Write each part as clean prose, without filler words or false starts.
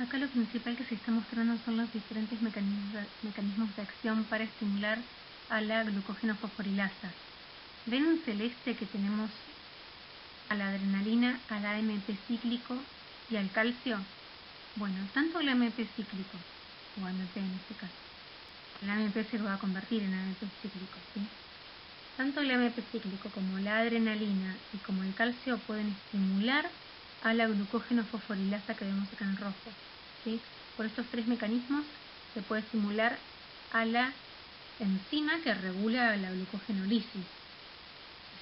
Acá lo principal que se está mostrando son los diferentes mecanismos de acción para estimular a la glucógeno fosforilasa. ¿Ven en celeste que tenemos a la adrenalina, al AMP cíclico y al calcio? Bueno, tanto el AMP cíclico, o AMP en este caso, el AMP se va a convertir en AMP cíclico, ¿sí? Tanto el AMP cíclico como la adrenalina y como el calcio pueden estimular a la glucógeno fosforilasa que vemos acá en rojo, ¿sí? Por estos tres mecanismos se puede estimular a la enzima que regula la glucogenólisis.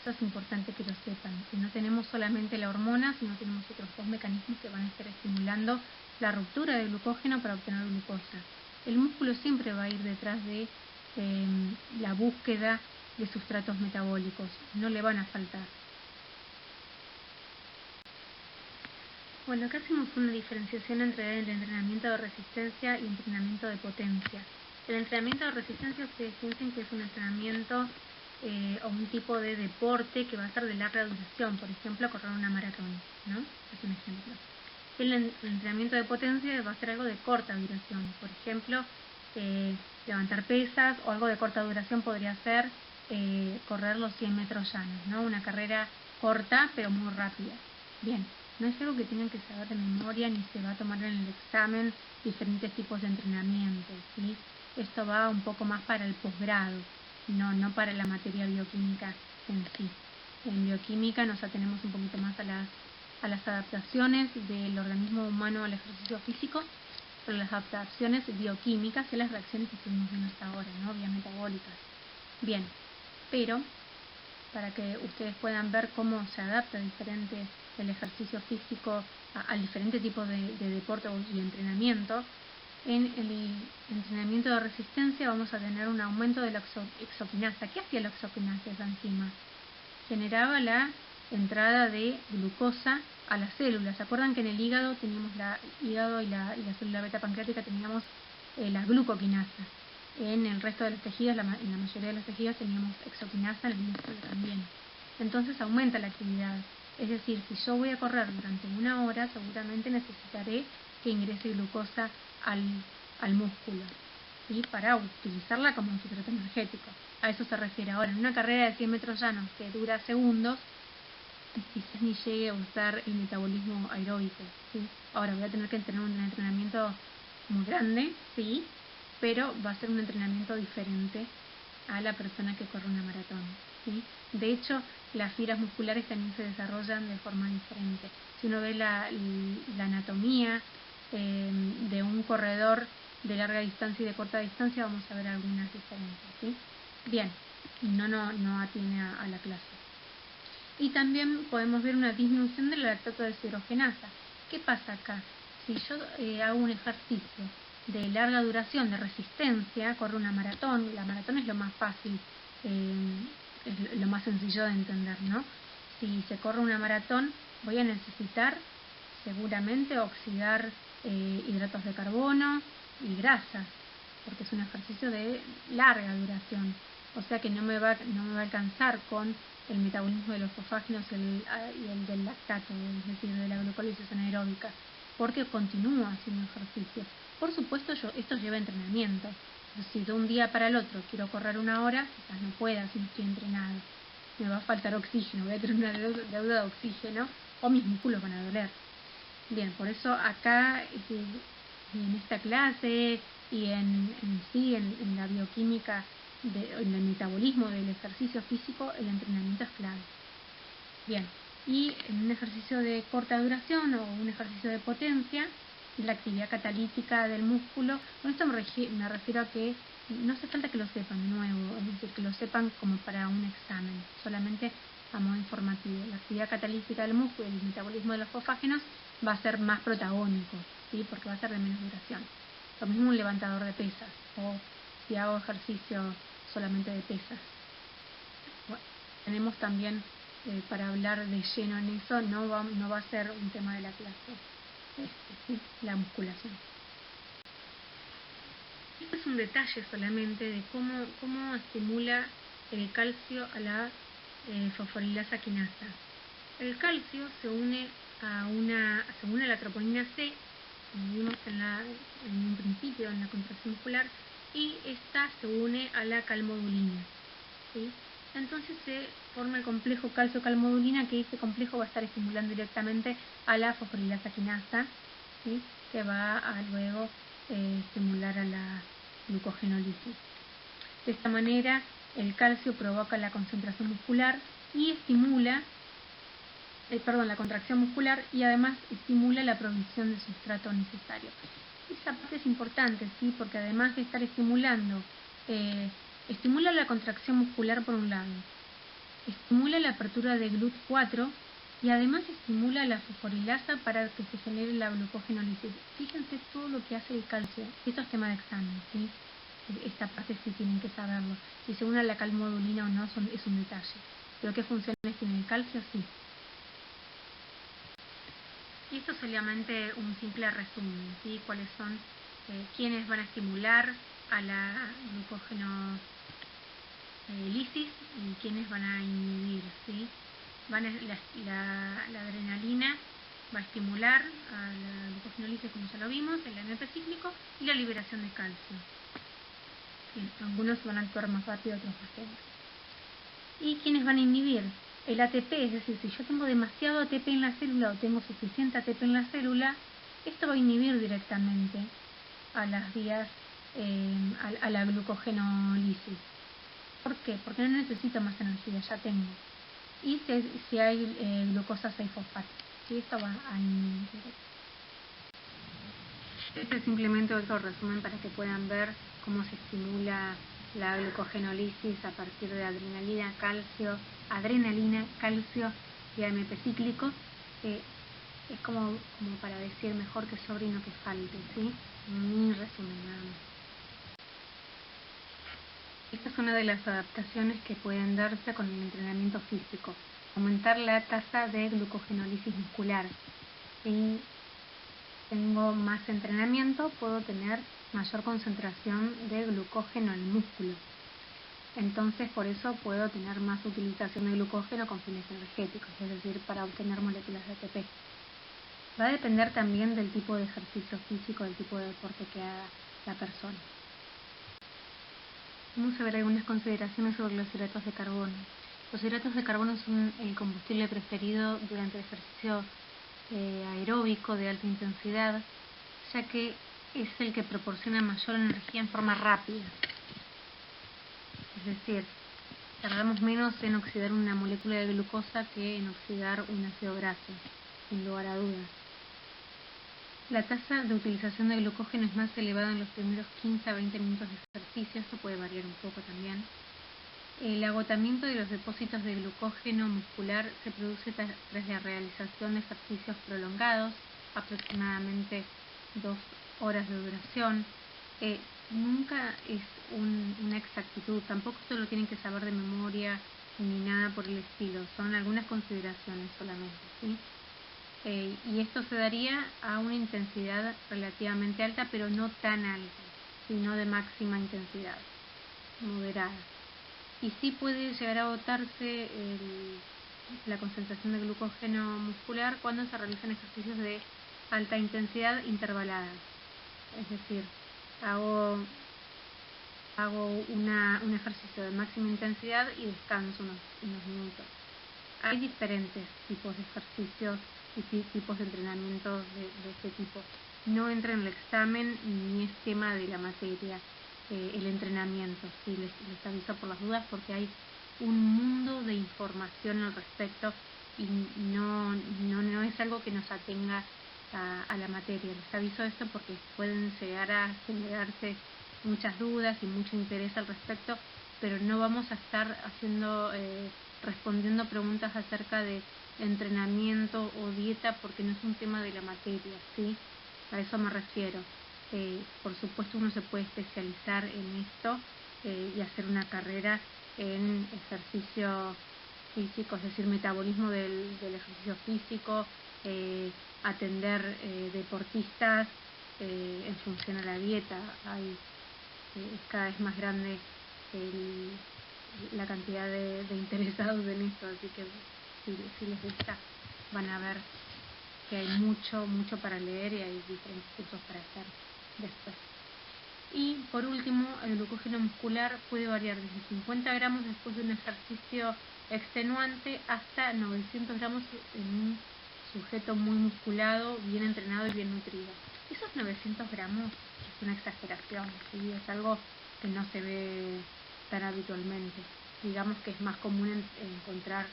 Eso es importante que lo sepan, que no tenemos solamente la hormona, sino tenemos otros dos mecanismos que van a estar estimulando la ruptura de glucógeno para obtener glucosa. El músculo siempre va a ir detrás de la búsqueda de sustratos metabólicos, no le van a faltar. Bueno, acá hacemos una diferenciación entre el entrenamiento de resistencia y entrenamiento de potencia. El entrenamiento de resistencia ustedes piensen que es un entrenamiento o un tipo de deporte que va a ser de larga duración, por ejemplo, correr una maratón, ¿no? Es un ejemplo. El entrenamiento de potencia va a ser algo de corta duración, por ejemplo, levantar pesas, o algo de corta duración podría ser correr los 100 metros llanos, ¿no? Una carrera corta pero muy rápida. Bien, no es algo que tengan que saber de memoria ni se va a tomar en el examen diferentes tipos de entrenamiento, ¿sí? Esto va un poco más para el posgrado, no para la materia bioquímica en sí. En bioquímica nos atenemos un poquito más a las adaptaciones del organismo humano al ejercicio físico, pero las adaptaciones bioquímicas y las reacciones que estuvimos viendo hasta ahora, ¿no? Biometabólicas. Bien, pero para que ustedes puedan ver cómo se adapta diferente el ejercicio físico al diferente tipo de deporte y entrenamiento, en el entrenamiento de resistencia vamos a tener un aumento de la exoquinasa. ¿Qué hacía la exoquinasa, esa enzima? Generaba la entrada de glucosa a las células. ¿Se acuerdan que en el hígado teníamos y la célula beta pancreática teníamos la glucoquinasa? En el resto de los tejidos, en la mayoría de los tejidos teníamos exoquinasa, en el músculo también. Entonces aumenta la actividad. Es decir, si yo voy a correr durante 1 hora, seguramente necesitaré que ingrese glucosa al músculo, ¿sí? Para utilizarla como un sustrato energético. A eso se refiere. Ahora, en una carrera de 100 metros llanos que dura segundos, quizás ni llegue a usar el metabolismo aeróbico, ¿sí? Ahora voy a tener que tener un entrenamiento muy grande, sí, pero va a ser un entrenamiento diferente a la persona que corre una maratón, ¿sí? De hecho, las fibras musculares también se desarrollan de forma diferente. Si uno ve la anatomía de un corredor de larga distancia y de corta distancia, vamos a ver algunas diferencias, ¿sí? Bien, no atiene a la clase. Y también podemos ver una disminución de la lactato deshidrogenasa. ¿Qué pasa acá? Si yo hago un ejercicio de larga duración, de resistencia, corro una maratón, la maratón es lo más fácil, es lo más sencillo de entender, ¿no? Si se corre una maratón, voy a necesitar seguramente oxidar hidratos de carbono y grasas, porque es un ejercicio de larga duración. O sea que no me va a alcanzar con el metabolismo de los fosfágenos y el del lactato, es decir, de la glucólisis anaeróbica, porque continúo haciendo ejercicio. Por supuesto, esto lleva entrenamiento. Si de un día para el otro quiero correr 1 hora, quizás no pueda si no estoy entrenado. Me va a faltar oxígeno, voy a tener una deuda de oxígeno o mis músculos van a doler. Bien, por eso acá en esta clase y en la bioquímica, en el metabolismo del ejercicio físico, el entrenamiento es clave. Bien, y en un ejercicio de corta duración o un ejercicio de potencia, la actividad catalítica del músculo, con esto me refiero a que no hace falta que lo sepan de nuevo, es decir, que lo sepan como para un examen, solamente a modo informativo. La actividad catalítica del músculo y el metabolismo de los fosfágenos va a ser más protagónico, ¿sí? Porque va a ser de menos duración. Lo mismo un levantador de pesas, o si hago ejercicio solamente de pesas. Bueno, tenemos también, para hablar de lleno en eso, no va a ser un tema de la clase, ¿sí? La musculación. Esto es un detalle solamente de cómo estimula el calcio a la fosforilasa quinasa. El calcio se une a la troponina C como vimos en un principio, en la contracción muscular, y esta se une a la calmodulina, ¿sí? Entonces se forma el complejo calcio-calmodulina, que este complejo va a estar estimulando directamente a la fosforilasa quinasa, ¿sí? Que va a luego estimular a la glucogenólisis. De esta manera, el calcio provoca la concentración muscular y estimula, la contracción muscular, y además estimula la provisión de sustrato necesario. Esa parte es importante, ¿sí? Porque además de estar estimulando, estimula la contracción muscular por un lado, estimula la apertura de GLUT4 y además estimula la fosforilasa para que se genere la glucogenólisis. Fíjense todo lo que hace el calcio. Esto es tema de examen, ¿sí? Esta parte sí tienen que saberlo. Si se une a la calmodulina o no es un detalle. Pero ¿qué funciones tiene el calcio? Sí. Y esto es solamente un simple resumen, ¿sí? ¿Cuáles son quiénes van a estimular a la glucogenólisis y quiénes van a inhibir, ¿sí? La adrenalina va a estimular a la glucogenólisis, como ya lo vimos, el AMP cíclico y la liberación de calcio. Bien, algunos van a actuar más rápido, otros más lento. ¿Y quiénes van a inhibir? El ATP, es decir, si yo tengo demasiado ATP en la célula o tengo suficiente ATP en la célula, esto va a inhibir directamente a las vías, a la glucogenólisis. ¿Por qué? Porque no necesito más energía, ya tengo. Y si hay glucosa 6-fosfato, ¿sí? Esto va a inhibir. Este es simplemente otro resumen para que puedan ver cómo se estimula la glucogenólisis a partir de adrenalina, calcio y AMP cíclico. Es como para decir mejor que sobre y no que falte, ¿sí? Un resumen nada más. Esta es una de las adaptaciones que pueden darse con el entrenamiento físico. Aumentar la tasa de glucogenólisis muscular. Si tengo más entrenamiento, puedo tener mayor concentración de glucógeno en el músculo. Entonces, por eso puedo tener más utilización de glucógeno con fines energéticos, es decir, para obtener moléculas de ATP. Va a depender también del tipo de ejercicio físico, del tipo de deporte que haga la persona. Vamos a ver algunas consideraciones sobre los hidratos de carbono. Los hidratos de carbono son el combustible preferido durante el ejercicio aeróbico de alta intensidad, ya que es el que proporciona mayor energía en forma rápida. Es decir, tardamos menos en oxidar una molécula de glucosa que en oxidar un ácido graso, sin lugar a dudas. La tasa de utilización de glucógeno es más elevada en los primeros 15 a 20 minutos de ejercicio, esto puede variar un poco también. El agotamiento de los depósitos de glucógeno muscular se produce tras la realización de ejercicios prolongados, aproximadamente 2 horas de duración. Nunca es una exactitud, tampoco esto lo tienen que saber de memoria ni nada por el estilo, son algunas consideraciones solamente, ¿sí? Y esto se daría a una intensidad relativamente alta, pero no tan alta, sino de máxima intensidad, moderada. Y sí puede llegar a agotarse la concentración de glucógeno muscular cuando se realizan ejercicios de alta intensidad intervaladas. Es decir, hago un ejercicio de máxima intensidad y descanso unos minutos. Hay diferentes tipos de ejercicios y tipos de entrenamientos de este tipo. No entra en el examen ni es tema de la materia el entrenamiento. Sí, les aviso por las dudas porque hay un mundo de información al respecto y no es algo que nos atenga a la materia. Les aviso esto porque pueden llegar a generarse muchas dudas y mucho interés al respecto, pero no vamos a estar respondiendo preguntas acerca de entrenamiento o dieta porque no es un tema de la materia, ¿sí? A eso me refiero. Por supuesto uno se puede especializar en esto y hacer una carrera en ejercicio físico, es decir, metabolismo del ejercicio físico, atender deportistas en función a la dieta. Es cada vez más grande la cantidad de interesados en esto, así que si les gusta van a ver que hay mucho para leer y hay diferentes cursos para hacer después. Y por último, el glucógeno muscular puede variar desde 50 gramos después de un ejercicio extenuante hasta 900 gramos en un sujeto muy musculado, bien entrenado y bien nutrido. Esos 900 gramos es una exageración, ¿sí? Es algo que no se ve tan habitualmente. Digamos que es más común encontrar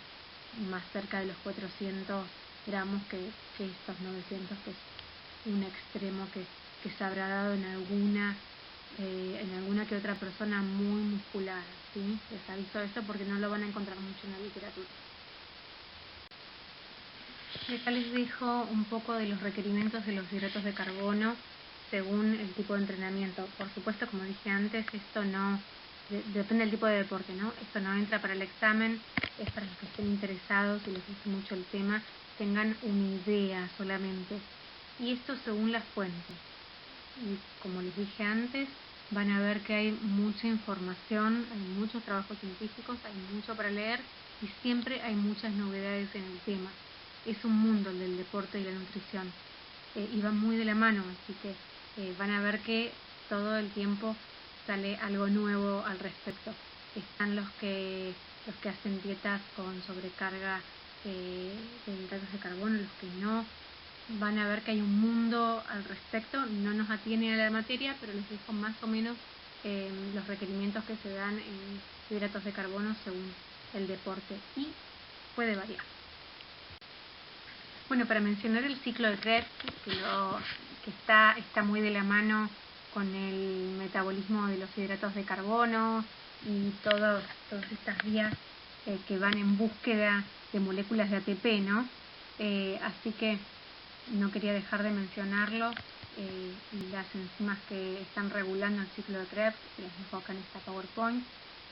más cerca de los 400 gramos que estos 900, que es un extremo que se habrá dado en alguna que otra persona muy musculada, ¿sí? Les aviso esto porque no lo van a encontrar mucho en la literatura. Acá les dejo un poco de los requerimientos de los hidratos de carbono según el tipo de entrenamiento. Por supuesto, como dije antes, esto no depende del tipo de deporte, ¿no? Esto no entra para el examen, es para los que estén interesados y les guste mucho el tema, tengan una idea solamente. Y esto según las fuentes. Y como les dije antes, van a ver que hay mucha información, hay muchos trabajos científicos, hay mucho para leer y siempre hay muchas novedades en el tema. Es un mundo el del deporte y la nutrición y va muy de la mano, así que van a ver que todo el tiempo sale algo nuevo al respecto. Están los que hacen dietas con sobrecarga de hidratos de carbono, los que no. Van a ver que hay un mundo al respecto, no nos atiene a la materia, pero les dejo más o menos los requerimientos que se dan en hidratos de carbono según el deporte y puede variar. Bueno, para mencionar el ciclo de Krebs, que está muy de la mano con el metabolismo de los hidratos de carbono y todas estas vías que van en búsqueda de moléculas de ATP, ¿no? Así que no quería dejar de mencionarlo, las enzimas que están regulando el ciclo de Krebs, que les dejo acá en esta PowerPoint.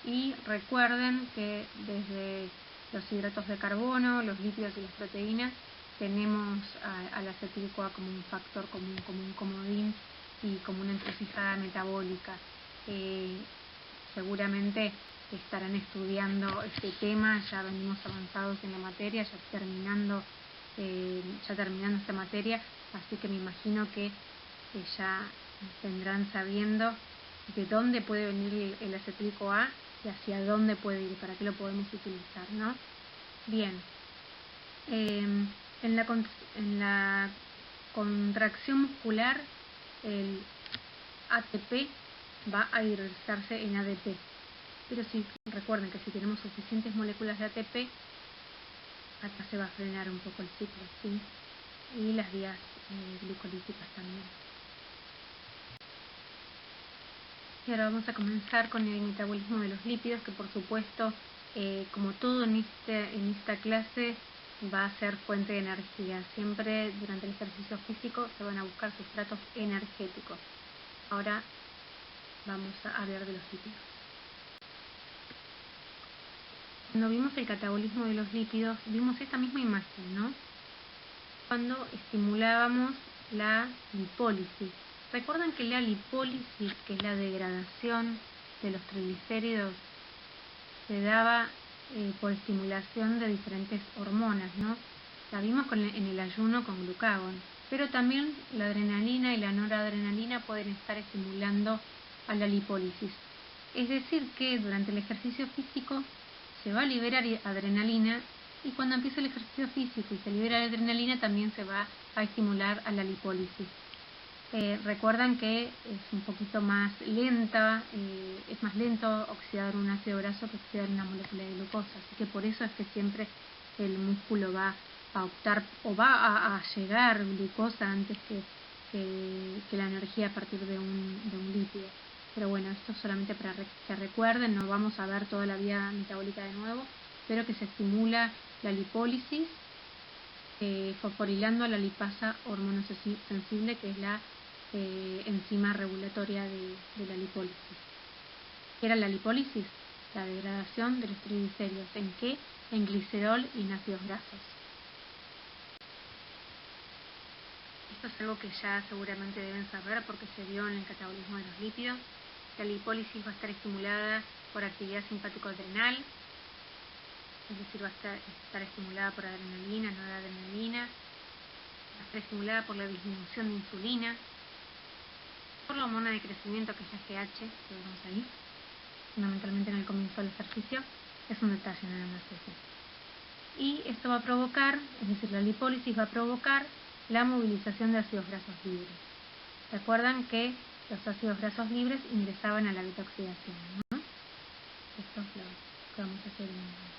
Y recuerden que desde los hidratos de carbono, los lípidos y las proteínas, tenemos al acetil-CoA como un factor común, como un comodín y como una encrucijada metabólica. Seguramente estarán estudiando este tema, ya venimos avanzados en la materia, ya terminando esta materia, así que me imagino que ya vendrán sabiendo de dónde puede venir el acetil-CoA y hacia dónde puede ir, para qué lo podemos utilizar, ¿no? Bien, en la contracción muscular el ATP va a hidrolizarse en ADP, pero recuerden que si tenemos suficientes moléculas de ATP, acá se va a frenar un poco el ciclo, ¿sí? Y las vías glucolíticas también. Y ahora vamos a comenzar con el metabolismo de los lípidos, que por supuesto, como todo en esta clase, va a ser fuente de energía. Siempre durante el ejercicio físico se van a buscar sustratos energéticos. Ahora vamos a hablar de los lípidos. Cuando vimos el catabolismo de los lípidos, vimos esta misma imagen, ¿no? Cuando estimulábamos la lipólisis. Recuerdan que la lipólisis, que es la degradación de los triglicéridos, se daba por estimulación de diferentes hormonas, ¿no? La vimos en el ayuno con glucagón, pero también la adrenalina y la noradrenalina pueden estar estimulando a la lipólisis. Es decir, que durante el ejercicio físico se va a liberar adrenalina y cuando empieza el ejercicio físico y se libera la adrenalina también se va a estimular a la lipólisis. Recuerdan que es un poquito más lenta, es más lento oxidar un ácido graso que oxidar una molécula de glucosa, así que por eso es que siempre el músculo va a optar o va a llegar glucosa antes que la energía a partir de un lípido. Pero bueno, esto solamente para que recuerden, no vamos a ver toda la vía metabólica de nuevo, pero que se estimula la lipólisis fosforilando a la lipasa hormonosensible, que es la enzima regulatoria de la lipólisis. ¿Qué era la lipólisis? La degradación de los triglicéridos. ¿En qué? En glicerol y en ácidos grasos. Esto es algo que ya seguramente deben saber porque se vio en el catabolismo de los lípidos. La lipólisis va a estar estimulada por actividad simpático-adrenal, es decir, va a estar estimulada por adrenalina, noradrenalina, Va a ser estimulada por la disminución de insulina, por la hormona de crecimiento que es la GH, que vemos ahí, fundamentalmente en el comienzo del ejercicio. Es un detalle nada más ese. Y esto va a provocar, es decir, la lipólisis va a provocar la movilización de ácidos grasos libres. Recuerdan que los ácidos grasos libres ingresaban a la beta-oxidación, ¿no? Esto es lo que vamos a hacer en...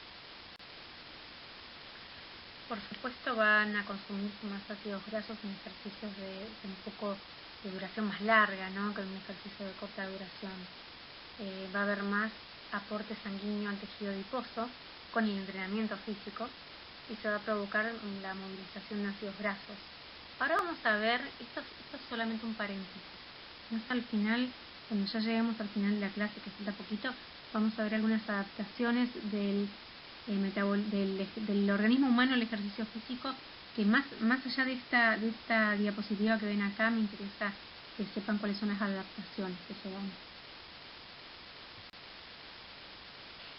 Por supuesto van a consumirse más ácidos grasos en ejercicios de un poco de duración más larga, ¿no?, que en un ejercicio de corta duración. Va a haber más aporte sanguíneo al tejido adiposo con el entrenamiento físico y se va a provocar la movilización de ácidos grasos. Ahora vamos a ver, esto es solamente un paréntesis. Más al final, cuando ya lleguemos al final de la clase, que falta poquito, vamos a ver algunas adaptaciones del organismo humano al ejercicio físico, que más allá de esta diapositiva que ven acá, me interesa que sepan cuáles son las adaptaciones que se dan.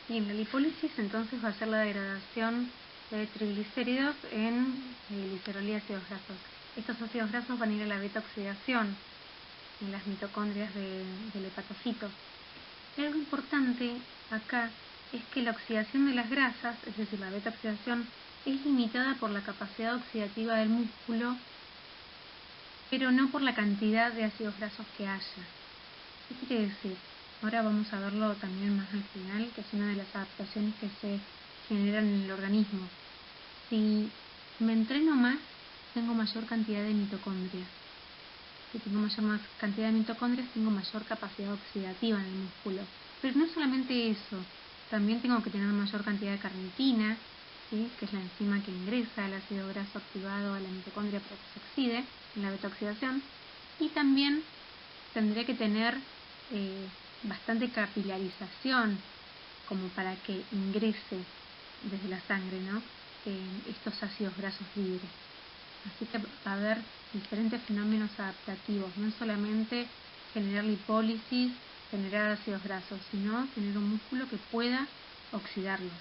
Bien, la lipólisis entonces va a ser la degradación de triglicéridos en glicerol y ácidos grasos. Estos ácidos grasos van a ir a la beta-oxidación en las mitocondrias del hepatocito. Y algo importante acá es que la oxidación de las grasas, es decir, la beta-oxidación, es limitada por la capacidad oxidativa del músculo, pero no por la cantidad de ácidos grasos que haya. ¿Qué quiere decir? Ahora vamos a verlo también más al final, que es una de las adaptaciones que se generan en el organismo. Si me entreno más, tengo mayor cantidad de mitocondrias. Si tengo mayor cantidad de mitocondrias, tengo mayor capacidad oxidativa en el músculo. Pero no solamente eso, también tengo que tener mayor cantidad de carnitina, ¿sí?, que es la enzima que ingresa el ácido graso activado a la mitocondria para que se oxide en la beta-oxidación. Y también tendré que tener bastante capilarización como para que ingrese desde la sangre, ¿no?, estos ácidos grasos libres. Así que va a haber diferentes fenómenos adaptativos, no solamente generar lipólisis, generar ácidos grasos, sino tener un músculo que pueda oxidarlos.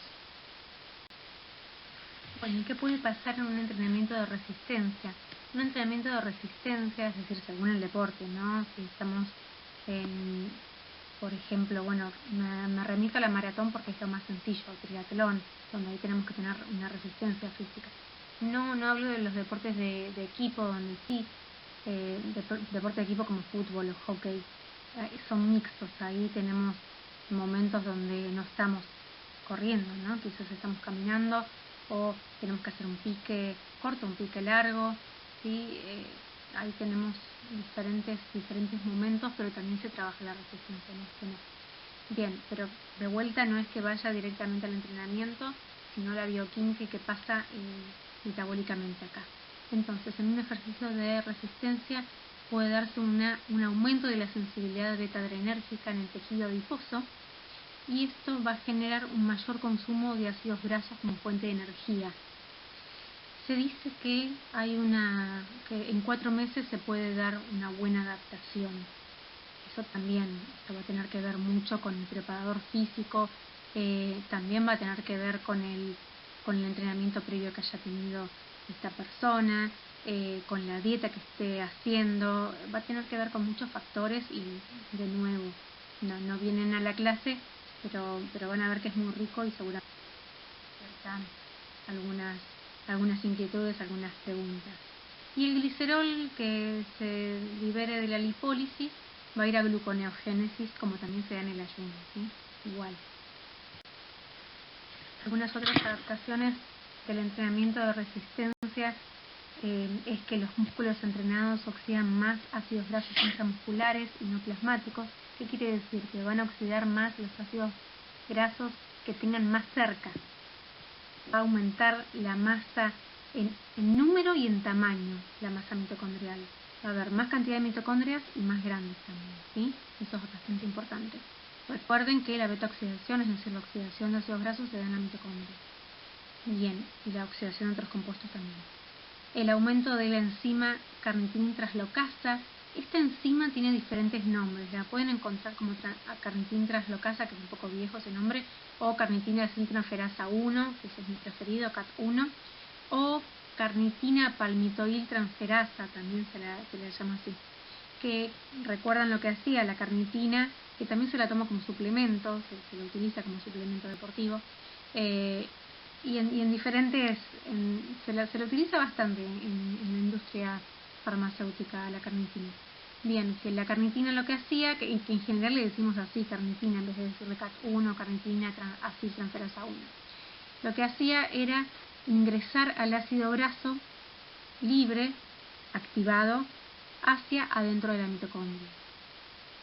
Bueno, ¿y qué puede pasar en un entrenamiento de resistencia? Un entrenamiento de resistencia, es decir, según el deporte, ¿no? Si estamos en, por ejemplo, bueno, me remito a la maratón porque es lo más sencillo, el triatlón, donde ahí tenemos que tener una resistencia física. No hablo de los deportes de equipo, donde sí, deporte de equipo como fútbol o hockey, son mixtos. Ahí tenemos momentos donde no estamos corriendo, ¿no? Quizás estamos caminando o tenemos que hacer un pique corto, un pique largo, ¿sí? Ahí tenemos diferentes momentos, pero también se trabaja la resistencia, no es que no. Bien, pero de vuelta no es que vaya directamente al entrenamiento, sino la bioquímica que pasa metabólicamente acá. Entonces, en un ejercicio de resistencia puede darse un aumento de la sensibilidad beta-adrenérgica en el tejido adiposo, y esto va a generar un mayor consumo de ácidos grasos como fuente de energía. Se dice que que en 4 meses se puede dar una buena adaptación. Eso también, esto va a tener que ver mucho con el preparador físico, también va a tener que ver con el entrenamiento previo que haya tenido esta persona, con la dieta que esté haciendo, va a tener que ver con muchos factores y, de nuevo, no vienen a la clase, pero van a ver que es muy rico y seguramente están algunas inquietudes, algunas preguntas. Y el glicerol que se libere de la lipólisis va a ir a gluconeogénesis, como también se da en el ayuno, ¿sí? Igual. Algunas otras adaptaciones del entrenamiento de resistencia es que los músculos entrenados oxidan más ácidos grasos intramusculares y no plasmáticos. ¿Qué quiere decir? Que van a oxidar más los ácidos grasos que tengan más cerca. Va a aumentar la masa en número y en tamaño, la masa mitocondrial. Va a haber más cantidad de mitocondrias y más grandes también, ¿sí? Eso es bastante importante. Recuerden que la beta-oxidación, es decir, la oxidación de ácidos grasos, se da en la mitocondria. Bien, y la oxidación de otros compuestos también. El aumento de la enzima carnitina translocasa. Esta enzima tiene diferentes nombres. La pueden encontrar como carnitina translocasa, que es un poco viejo ese nombre, o carnitina desinteroferasa 1, que ese es mi preferido, CAT1, o carnitina palmitoil transferasa, también se la llama así, que recuerdan lo que hacía la carnitina, que también se la toma como suplemento, se lo utiliza como suplemento deportivo, y en diferentes, se la utiliza bastante en la industria farmacéutica, la carnitina. Bien, que la carnitina lo que hacía, que en general le decimos así, carnitina, en vez de decirle CAT1, carnitina, así transferasa 1. Lo que hacía era ingresar al ácido graso libre, activado, hacia adentro de la mitocondria.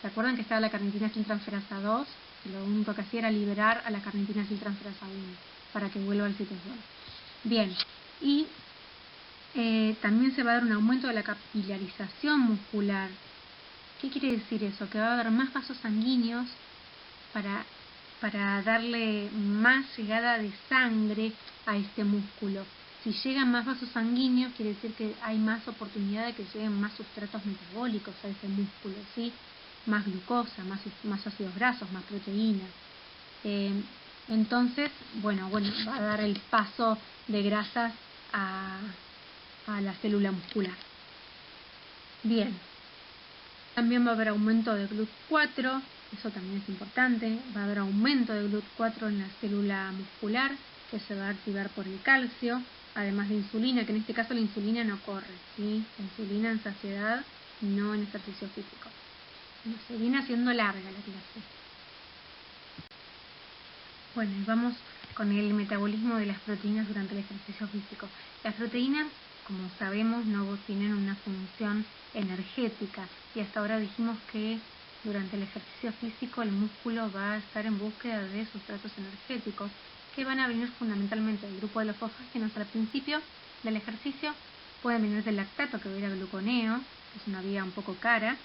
¿Se acuerdan que estaba la carnitina acetiltransferasa 2? Lo único que hacía era liberar a la carnitina acetiltransferasa 1 para que vuelva al citosol. Bien, y también se va a dar un aumento de la capilarización muscular. ¿Qué quiere decir eso? Que va a haber más vasos sanguíneos para darle más llegada de sangre a este músculo. Si llegan más vasos sanguíneos, quiere decir que hay más oportunidad de que lleguen más sustratos metabólicos a ese músculo, ¿sí? Más glucosa, más ácidos grasos, más proteínas. Entonces, bueno, va a dar el paso de grasas a la célula muscular. Bien, también va a haber aumento de GLUT4, eso también es importante. Va a haber aumento de GLUT4 en la célula muscular, que se va a activar por el calcio, además de insulina, que en este caso la insulina no corre, ¿sí? La insulina en saciedad, no en ejercicio físico. Se viene haciendo larga la clase. Bueno, y vamos con el metabolismo de las proteínas durante el ejercicio físico. Las proteínas, como sabemos, no tienen una función energética, y hasta ahora dijimos que durante el ejercicio físico el músculo va a estar en búsqueda de sustratos energéticos que van a venir fundamentalmente del grupo de los fosfágenos al principio del ejercicio. Pueden venir del lactato, que va a ir a gluconeo, que es una vía un poco cara,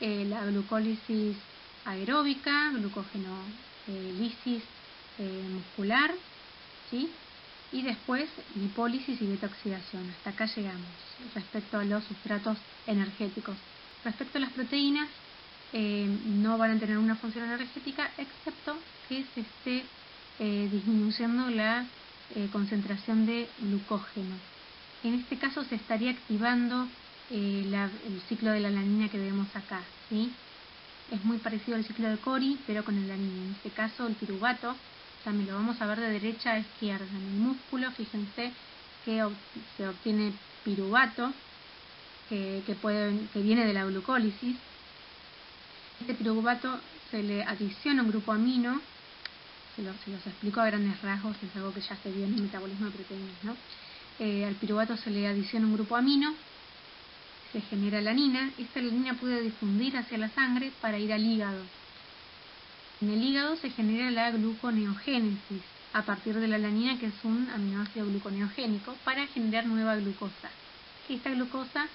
la glucólisis aeróbica, glucogenolisis muscular, ¿sí? Y después lipólisis y beta-oxidación. Hasta acá llegamos respecto a los sustratos energéticos. Respecto a las proteínas, no van a tener una función energética, excepto que se esté disminuyendo la concentración de glucógeno. En este caso se estaría activando el ciclo de la alanina que vemos acá, ¿sí? Es muy parecido al ciclo de Cori, pero con el alanina. En este caso el piruvato, también lo vamos a ver de derecha a izquierda. En el músculo, fíjense que se obtiene piruvato, que viene de la glucólisis. Este piruvato se le adiciona un grupo amino, se los explico a grandes rasgos, es algo que ya se vio en el metabolismo de proteínas, ¿no? Al piruvato se le adiciona un grupo amino, se genera alanina. Esta alanina puede difundir hacia la sangre para ir al hígado. En el hígado se genera la gluconeogénesis a partir de la alanina, que es un aminoácido gluconeogénico, para generar nueva glucosa. Esta glucosa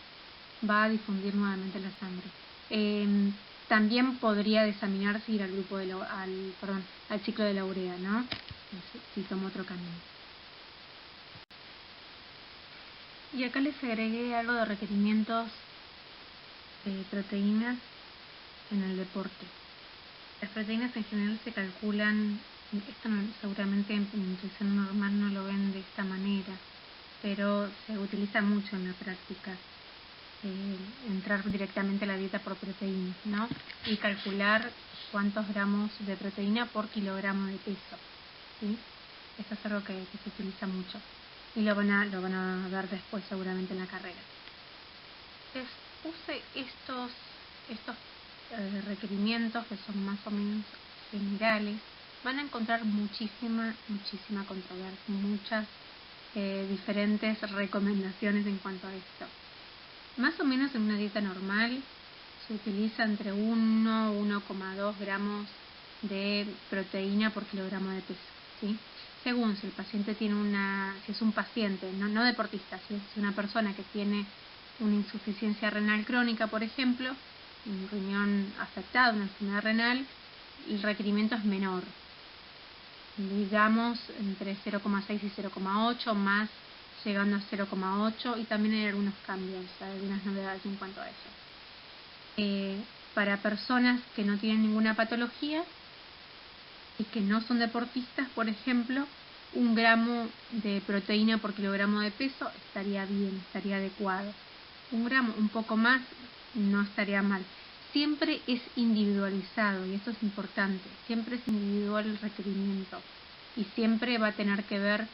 va a difundir nuevamente la sangre. También podría desaminarse y ir al ciclo de la urea, ¿no? Si toma otro camino. Y acá les agregué algo de requerimientos de proteínas en el deporte. Las proteínas en general se calculan, esto seguramente en nutrición normal no lo ven de esta manera, pero se utiliza mucho en la práctica, entrar directamente a la dieta por proteínas, ¿no? Y calcular cuántos gramos de proteína por kilogramo de peso, ¿sí? Esto es algo que se utiliza mucho y lo van a ver después seguramente en la carrera. Les puse estos requerimientos que son más o menos generales. Van a encontrar muchísima controversia, muchas diferentes recomendaciones en cuanto a esto. Más o menos en una dieta normal se utiliza entre 1 y 1,2 gramos de proteína por kilogramo de peso, ¿sí? Según si el paciente si es un paciente, no deportista, si es una persona que tiene una insuficiencia renal crónica, por ejemplo, un riñón afectado, una enfermedad renal, el requerimiento es menor, digamos entre 0,6 y 0,8, más llegando a 0,8, y también hay algunos cambios, algunas novedades en cuanto a eso. Para personas que no tienen ninguna patología y que no son deportistas, por ejemplo, 1 gramo de proteína por kilogramo de peso estaría bien, estaría adecuado. 1 gramo, un poco más, no estaría mal. Siempre es individualizado y esto es importante, siempre es individual el requerimiento y siempre va a tener que ver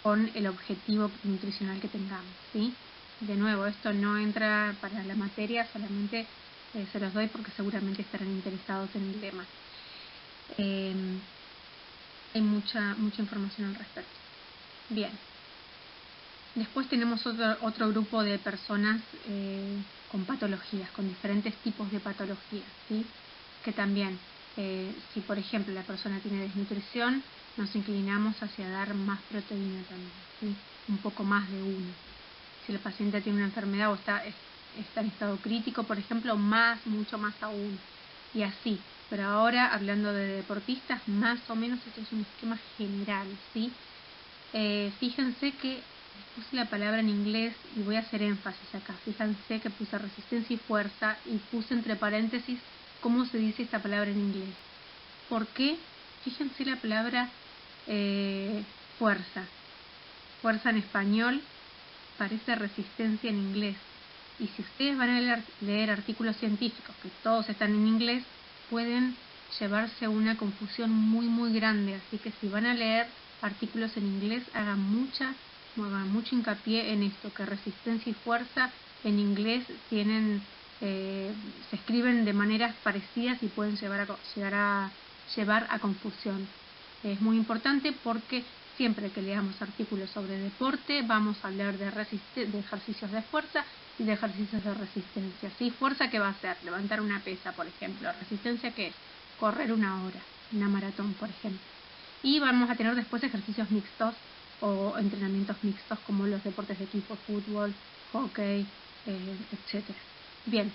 con el objetivo nutricional que tengamos, ¿sí? De nuevo, esto no entra para la materia, solamente se los doy porque seguramente estarán interesados en el tema. Hay mucha información al respecto. Bien. Después tenemos otro grupo de personas con patologías, con diferentes tipos de patologías, ¿sí? Que también, si por ejemplo la persona tiene desnutrición, nos inclinamos hacia dar más proteína también, ¿sí? Un poco más de uno. Si el paciente tiene una enfermedad o está en estado crítico, por ejemplo, mucho más aún. Y así. Pero ahora, hablando de deportistas, más o menos esto es un esquema general, ¿sí? Fíjense que puse la palabra en inglés y voy a hacer énfasis acá. Fíjense que puse resistencia y fuerza y puse entre paréntesis cómo se dice esta palabra en inglés. ¿Por qué? Fíjense la palabra fuerza. Fuerza en español parece resistencia en inglés. Y si ustedes van a leer artículos científicos, que todos están en inglés, pueden llevarse a una confusión muy grande. Así que si van a leer artículos en inglés, hagan mucho hincapié en esto, que resistencia y fuerza en inglés tienen se escriben de maneras parecidas y pueden llevar a confusión. Es muy importante porque siempre que leamos artículos sobre deporte vamos a hablar de ejercicios de fuerza y de ejercicios de resistencia. ¿Sí? Fuerza, ¿qué va a hacer? Levantar una pesa, por ejemplo. Resistencia, ¿qué es? Correr 1 hora, una maratón, por ejemplo. Y vamos a tener después ejercicios mixtos o entrenamientos mixtos como los deportes de equipo, fútbol, hockey, etc. Bien,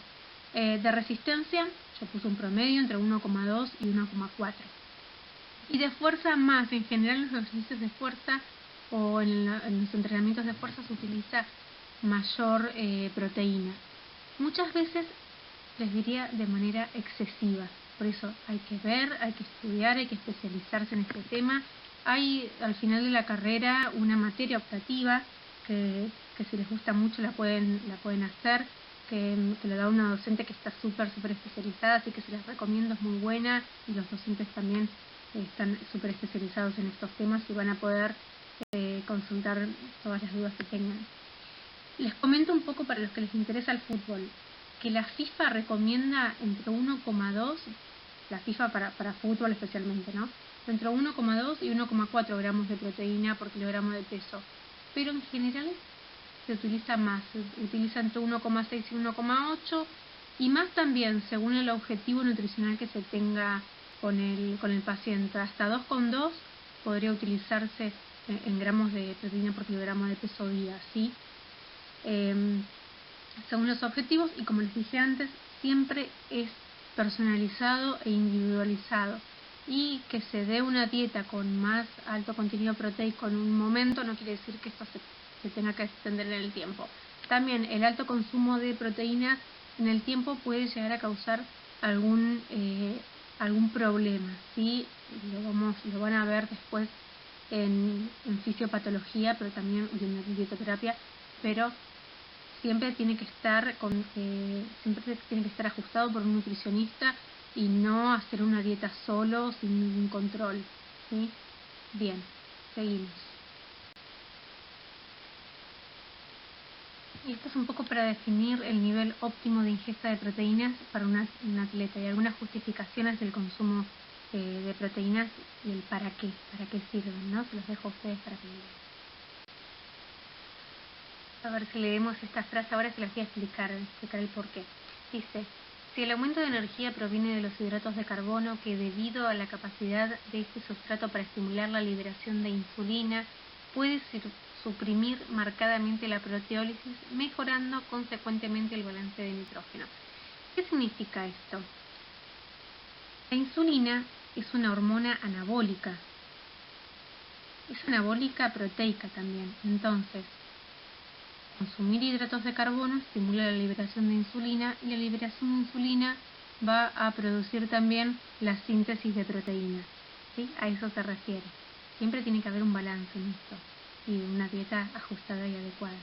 de resistencia yo puse un promedio entre 1,2 y 1,4. Y de fuerza más, en general en los ejercicios de fuerza o en los entrenamientos de fuerza se utiliza mayor proteína. Muchas veces les diría de manera excesiva. Por eso hay que ver, hay que estudiar, hay que especializarse en este tema. Hay al final de la carrera una materia optativa que si les gusta mucho la pueden hacer, que lo da una docente que está súper especializada, así que se les recomiendo, es muy buena y los docentes también están súper especializados en estos temas y van a poder consultar todas las dudas que tengan. Les comento un poco para los que les interesa el fútbol, que la FIFA recomienda entre 1,2, la FIFA para fútbol especialmente, ¿no? Entre 1,2 y 1,4 gramos de proteína por kilogramo de peso, pero en general se utiliza más, se utiliza entre 1,6 y 1,8 y más también según el objetivo nutricional que se tenga con el paciente. Hasta 2,2 podría utilizarse en gramos de proteína por kilogramo de peso día, ¿sí? Según los objetivos, y como les dije antes, siempre es personalizado e individualizado, y que se dé una dieta con más alto contenido proteico en un momento no quiere decir que esto se tenga que extender en el tiempo. También el alto consumo de proteínas en el tiempo puede llegar a causar algún problema, ¿sí? Lo van a ver después en fisiopatología, pero también en dietoterapia, pero siempre tiene que estar ajustado por un nutricionista y no hacer una dieta solo sin ningún control, ¿sí? Bien, seguimos. Y esto es un poco para definir el nivel óptimo de ingesta de proteínas para un atleta y algunas justificaciones del consumo de proteínas y el para qué sirven, ¿no? Se los dejo a ustedes para que lo lean. A ver si leemos esta frase, ahora se las voy a explicar el porqué. Dice, si el aumento de energía proviene de los hidratos de carbono, que debido a la capacidad de este sustrato para estimular la liberación de insulina, puede suprimir marcadamente la proteólisis, mejorando consecuentemente el balance de nitrógeno. ¿Qué significa esto? La insulina es una hormona anabólica. Es anabólica proteica también. Entonces, consumir hidratos de carbono estimula la liberación de insulina y la liberación de insulina va a producir también la síntesis de proteínas, ¿sí? A eso se refiere. siempre tiene que haber un balance en esto y una dieta ajustada y adecuada.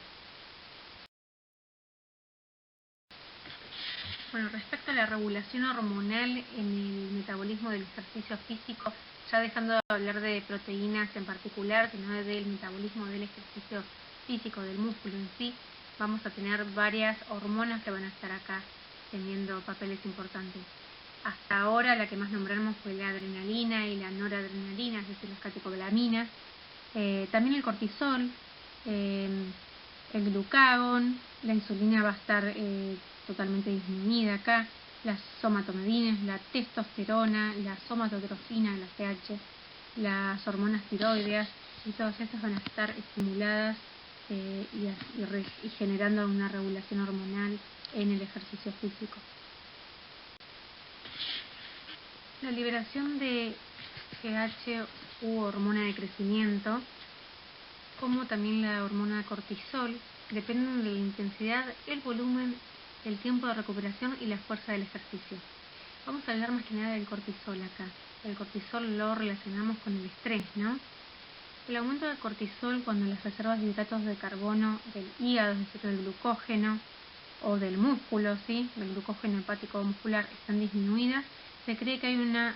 Bueno, respecto a la regulación hormonal en el metabolismo del ejercicio físico, ya dejando de hablar de proteínas en particular, sino del metabolismo del ejercicio físico, del músculo en sí, vamos a tener varias hormonas que van a estar acá teniendo papeles importantes. Hasta ahora la que más nombramos fue la adrenalina y la noradrenalina, es decir, las catecolaminas. También el cortisol, el glucagón, la insulina va a estar totalmente disminuida acá, las somatomedinas, la testosterona, la somatotrofina, la TH, las hormonas tiroideas, y todas estas van a estar estimuladas y generando una regulación hormonal en el ejercicio físico. La liberación de GH u hormona de crecimiento, como también la hormona cortisol, dependen de la intensidad, el volumen, el tiempo de recuperación y la fuerza del ejercicio. Vamos a hablar más que nada del cortisol acá. El cortisol lo relacionamos con el estrés, ¿no? El aumento del cortisol cuando las reservas de hidratos de carbono del hígado, es decir, del glucógeno o del músculo, ¿sí?, del glucógeno hepático o muscular, están disminuidas, se cree que hay una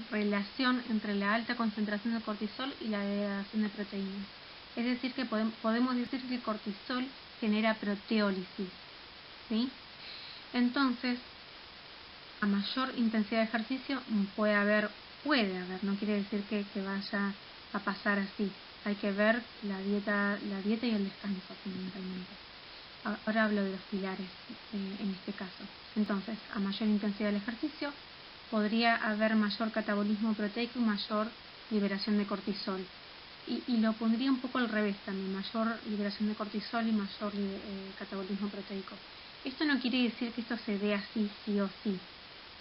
relación entre la alta concentración de cortisol y la degradación de proteínas. Es decir, que podemos decir que el cortisol genera proteólisis, ¿sí? Entonces, a mayor intensidad de ejercicio puede haber, no quiere decir que vaya a pasar así. Hay que ver la dieta y el descanso fundamentalmente. Ahora hablo de los pilares en este caso. Entonces, a mayor intensidad del ejercicio, podría haber mayor catabolismo proteico y mayor liberación de cortisol. Y lo pondría un poco al revés también, mayor liberación de cortisol y mayor catabolismo proteico. Esto no quiere decir que esto se dé así, sí o sí.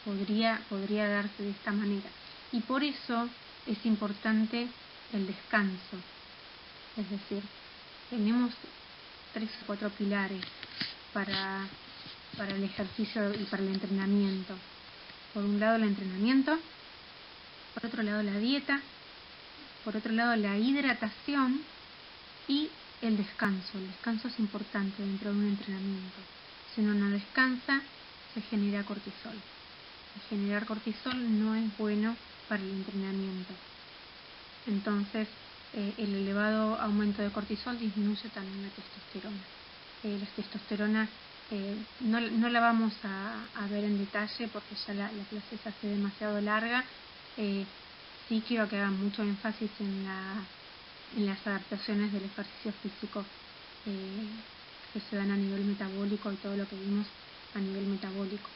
Podría darse de esta manera. Y por eso es importante el descanso. Es decir, tenemos 3 o 4 pilares para el ejercicio y para el entrenamiento. Por un lado el entrenamiento, por otro lado la dieta, por otro lado la hidratación y el descanso. El descanso es importante dentro de un entrenamiento. Si uno no descansa, se genera cortisol. Y generar cortisol no es bueno para el entrenamiento. Entonces, el elevado aumento de cortisol disminuye también la testosterona. La testosterona no la vamos a ver en detalle porque ya la clase se hace demasiado larga. Sí quiero que hagan mucho énfasis en las adaptaciones del ejercicio físico que se dan a nivel metabólico y todo lo que vimos a nivel metabólico.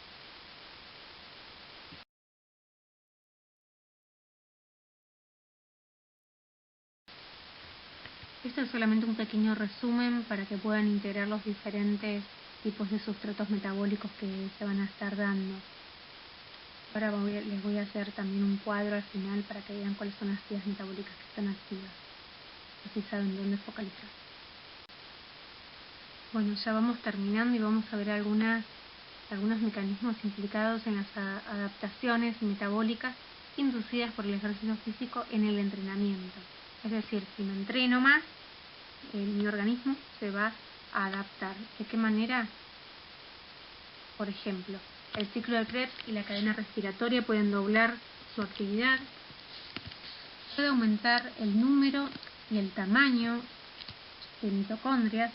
Esto es solamente un pequeño resumen para que puedan integrar los diferentes tipos de sustratos metabólicos que se van a estar dando. Ahora les voy a hacer también un cuadro al final para que vean cuáles son las vías metabólicas que están activas. Así saben dónde focalizar. Bueno, ya vamos terminando y vamos a ver algunos mecanismos implicados en las adaptaciones metabólicas inducidas por el ejercicio físico en el entrenamiento. Es decir, si me entreno más, mi organismo se va a adaptar. ¿De qué manera? Por ejemplo, el ciclo de Krebs y la cadena respiratoria pueden doblar su actividad. Puede aumentar el número y el tamaño de mitocondrias.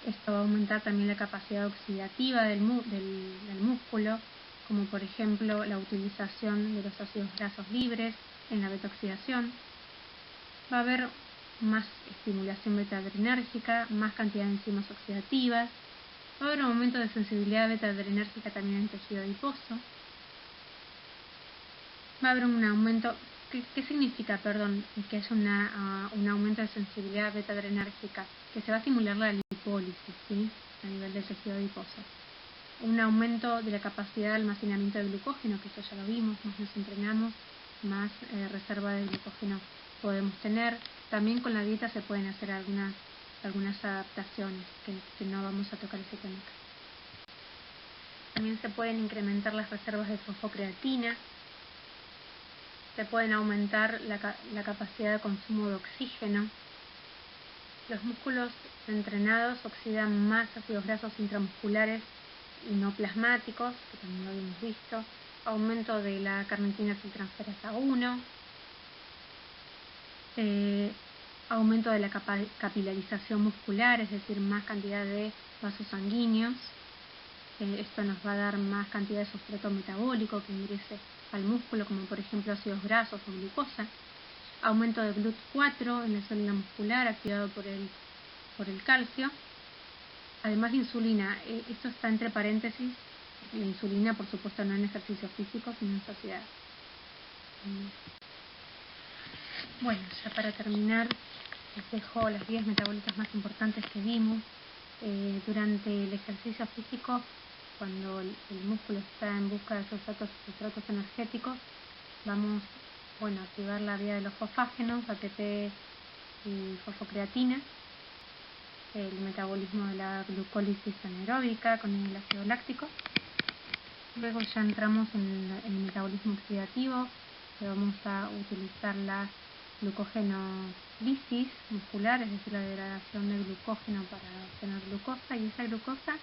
Esto va a aumentar también la capacidad oxidativa del músculo, como por ejemplo la utilización de los ácidos grasos libres en la beta-oxidación. Va a haber más estimulación beta-adrenérgica, más cantidad de enzimas oxidativas. Va a haber un aumento de sensibilidad beta-adrenérgica también en tejido adiposo. Va a haber un aumento. ¿Qué significa, que haya un aumento de sensibilidad beta-adrenérgica? Que se va a estimular la lipólisis, ¿sí?, a nivel del tejido adiposo. Un aumento de la capacidad de almacenamiento de glucógeno, que esto ya lo vimos, más nos entrenamos, más reserva de glucógeno podemos tener. También con la dieta se pueden hacer algunas adaptaciones, que no vamos a tocar ese tema. También se pueden incrementar las reservas de fosfocreatina. se pueden aumentar la capacidad de consumo de oxígeno. Los músculos entrenados oxidan más ácidos grasos intramusculares y no plasmáticos, que también lo habíamos visto. Aumento de la carnitina filtransferasa 1. Aumento de la capilarización muscular, es decir, más cantidad de vasos sanguíneos. Esto nos va a dar más cantidad de sustrato metabólico que ingrese al músculo, como por ejemplo ácidos grasos o glucosa. Aumento de GLUT4 en la célula muscular, activado por el calcio. Además de insulina, esto está entre paréntesis, la insulina por supuesto no en ejercicio físico, sino en saciedad. Bueno, ya para terminar, les dejo las vías metabólicas más importantes que vimos. Durante el ejercicio físico, cuando el músculo está en busca de sustratos energéticos, vamos a activar la vía de los fosfágenos, ATP y fosfocreatina, el metabolismo de la glucólisis anaeróbica con el ácido láctico. Luego ya entramos en el metabolismo oxidativo, que vamos a utilizar la glucogenolisis muscular, es decir, la degradación de glucógeno para obtener glucosa, y esa glucosa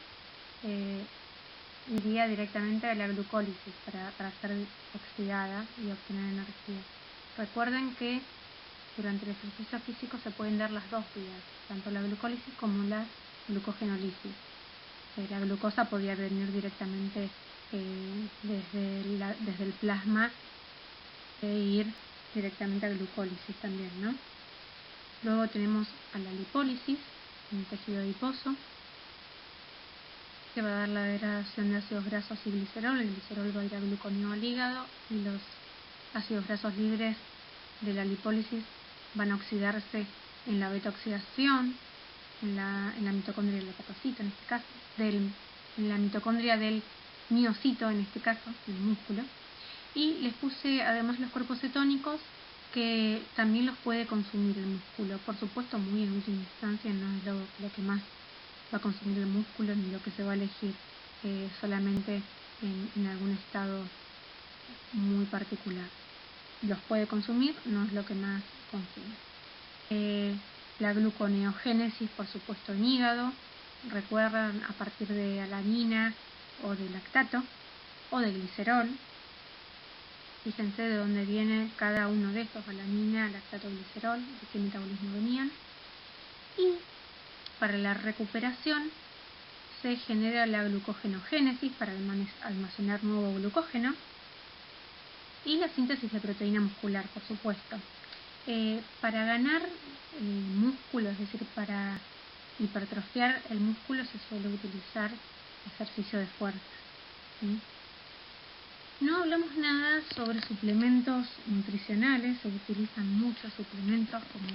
iría directamente a la glucólisis para ser oxidada y obtener energía. Recuerden que durante el ejercicio físico se pueden dar las dos vías, tanto la glucólisis como la glucogenolisis. La glucosa podría venir directamente desde el plasma e ir directamente a glucólisis también, ¿no? Luego tenemos a la lipólisis en el tejido adiposo, que va a dar la degradación de ácidos grasos y glicerol. El glicerol va a ir a gluconeo al hígado y los ácidos grasos libres de la lipólisis van a oxidarse en la beta-oxidación, en la mitocondria del hepatocito en este caso, en la mitocondria del miocito en este caso, del músculo. Y les puse además los cuerpos cetónicos, que también los puede consumir el músculo. Por supuesto, muy en última instancia, no es lo que más va a consumir el músculo ni lo que se va a elegir, solamente en algún estado muy particular. Los puede consumir, no es lo que más consume. La gluconeogénesis, por supuesto, en hígado. Recuerdan, a partir de alanina o de lactato o de glicerol. Fíjense de dónde viene cada uno de estos, alanina, lactato, glicerol, de qué metabolismo venían. Y para la recuperación se genera la glucogenogénesis para almacenar nuevo glucógeno y la síntesis de proteína muscular, por supuesto. Para ganar músculo, es decir, para hipertrofiar el músculo, se suele utilizar ejercicio de fuerza, ¿sí? No hablamos nada sobre suplementos nutricionales. Se utilizan muchos suplementos como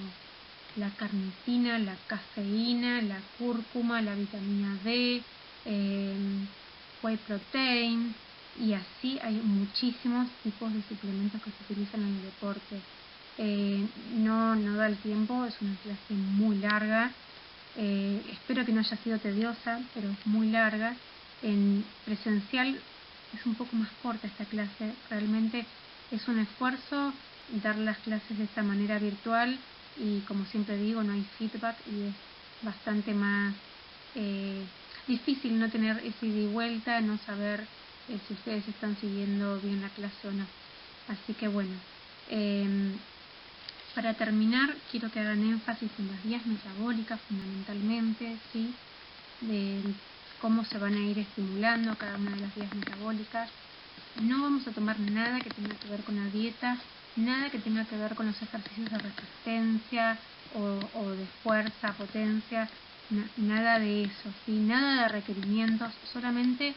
la carnitina, la cafeína, la cúrcuma, la vitamina D, whey protein, y así hay muchísimos tipos de suplementos que se utilizan en el deporte. No da el tiempo, es una clase muy larga. Espero que no haya sido tediosa, pero es muy larga. En presencial es un poco más corta esta clase. Realmente es un esfuerzo dar las clases de esta manera virtual, y como siempre digo, no hay feedback y es bastante más difícil no tener ese ida y vuelta, no saber si ustedes están siguiendo bien la clase o no. Así que bueno, para terminar, quiero que hagan énfasis en las vías metabólicas fundamentalmente, ¿sí? De cómo se van a ir estimulando cada una de las vías metabólicas. No vamos a tomar nada que tenga que ver con la dieta, nada que tenga que ver con los ejercicios de resistencia o de fuerza, potencia, nada de eso, ¿sí? Nada de requerimientos, solamente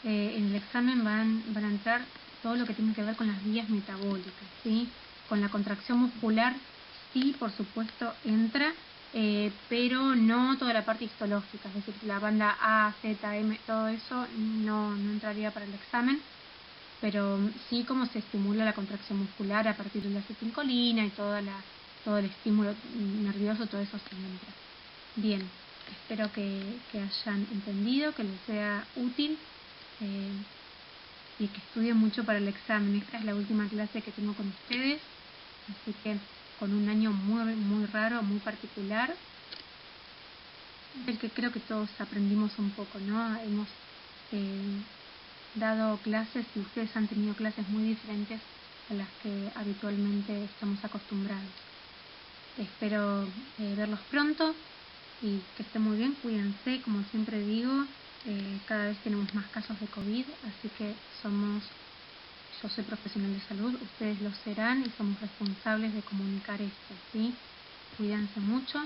en el examen van a entrar todo lo que tiene que ver con las vías metabólicas, ¿sí? Con la contracción muscular, sí, por supuesto, entra, pero no toda la parte histológica, es decir, la banda A, Z, M, todo eso no entraría para el examen, pero sí cómo se estimula la contracción muscular a partir de la acetilcolina y todo el estímulo nervioso, todo eso sí entra. Bien, espero que hayan entendido, que les sea útil. y que estudien mucho para el examen. Esta es la última clase que tengo con ustedes, así que con un año muy raro, muy particular, del que creo que todos aprendimos un poco, ¿no? Hemos dado clases y ustedes han tenido clases muy diferentes a las que habitualmente estamos acostumbrados. Espero verlos pronto y que estén muy bien, cuídense, como siempre digo, cada vez tenemos más casos de COVID, así que yo soy profesional de salud, ustedes lo serán y somos responsables de comunicar esto, ¿sí? Cuídense mucho,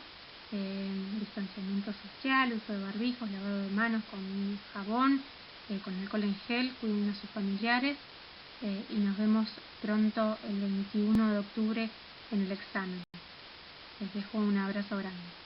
distanciamiento social, uso de barbijos, lavado de manos con jabón, con alcohol en gel, cuiden a sus familiares y nos vemos pronto el 21 de octubre en el examen. Les dejo un abrazo grande.